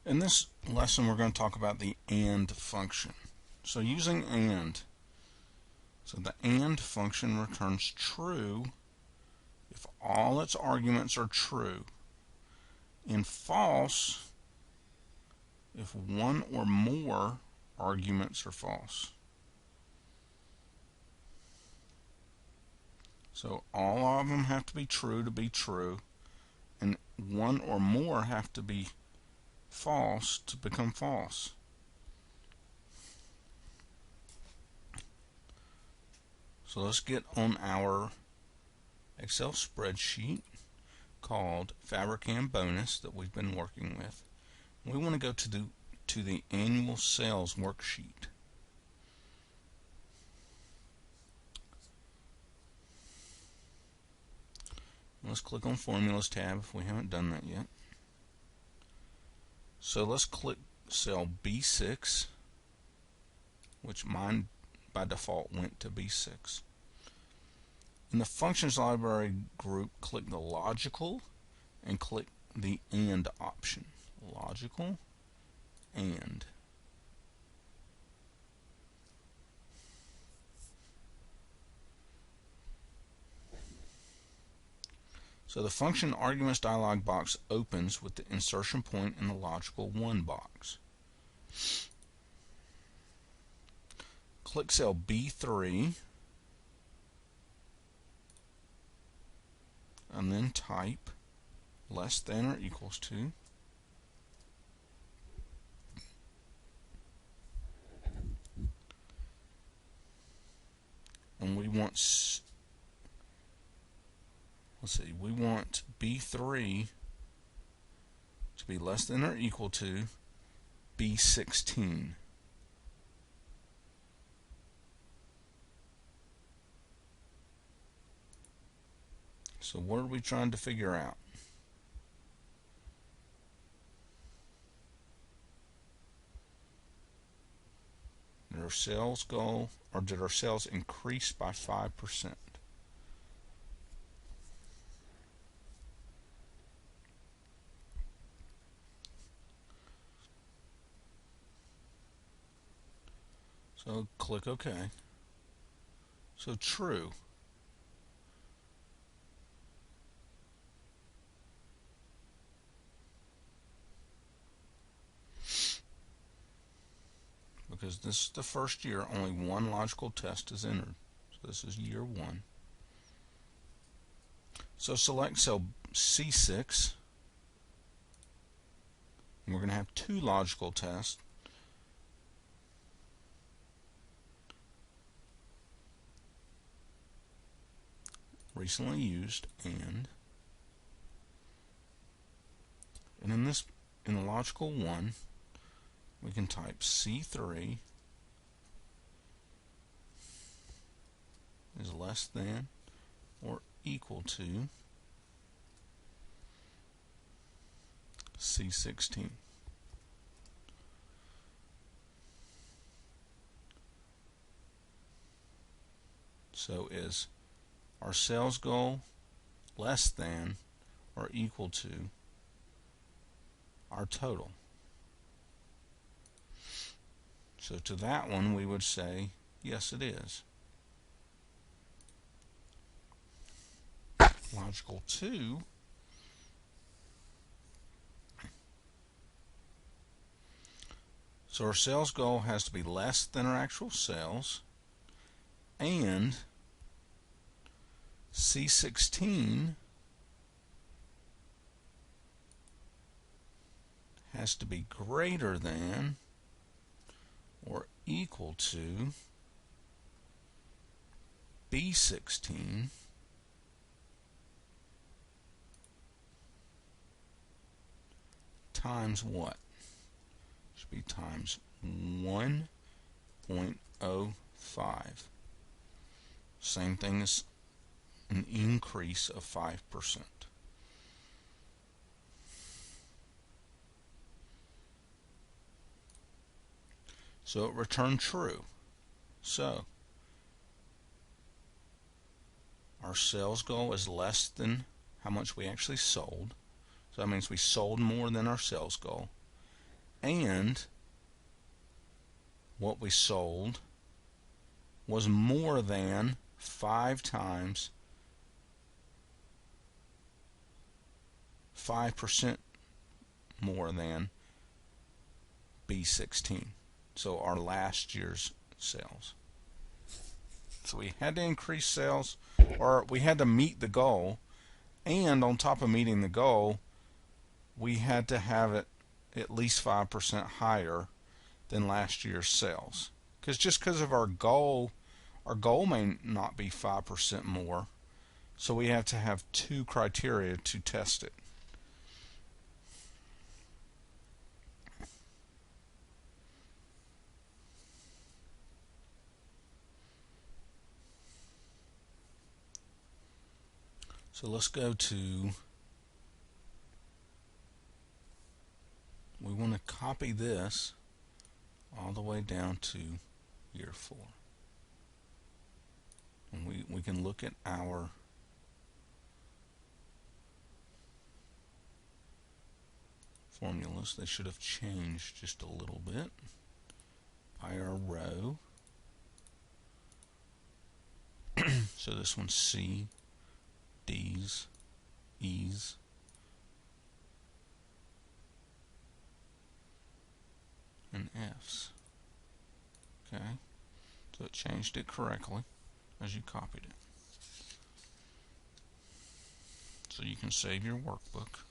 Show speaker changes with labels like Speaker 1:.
Speaker 1: In this lesson, we're going to talk about the AND function. So using AND, so the AND function returns true if all its arguments are true, and false if one or more arguments are false. So all of them have to be true, and one or more have to be false to become false. So let's get on our Excel spreadsheet called Fabricam Bonus that we've been working with. We want to go to the annual sales worksheet. Let's click on Formulas tab if we haven't done that yet. So let's click cell B6, which mine by default went to B6. In the Functions Library group, click the Logical and click the AND option. Logical, AND. So the function arguments dialog box opens with the insertion point in the logical 1 box. Click cell B3 and then type less than or equals to and we want we want B3 to be less than or equal to B16. So what are we trying to figure out? Did our sales go, or did our sales increase by 5%? So click OK. So true. Because this is the first year, only one logical test is entered. So this is year 1. So select cell C6. And we're going to have 2 logical tests. Recently used and in the logical 1 we can type C3 is less than or equal to C16. So is our sales goal less than or equal to our total? So to that one we would say yes, it is. Logical 2, so our sales goal has to be less than our actual sales, and C16 has to be greater than or equal to B16 times what? Should be times 1.05. Same thing as an increase of 5%. So it returned true. So our sales goal is less than how much we actually sold. So that means we sold more than our sales goal. and what we sold was more than 5 times 5% more than B16. So our last year's sales. So we had to increase sales, or we had to meet the goal, and on top of meeting the goal, we had to have it at least 5% higher than last year's sales. Because just because of our goal may not be 5% more, so we have to have 2 criteria to test it. So let's go to, we want to copy this all the way down to year 4. And we can look at our formulas. They should have changed just a little bit by our row. So this one's C, D's, E's, and F's. Okay, so it changed it correctly as you copied it. So you can save your workbook.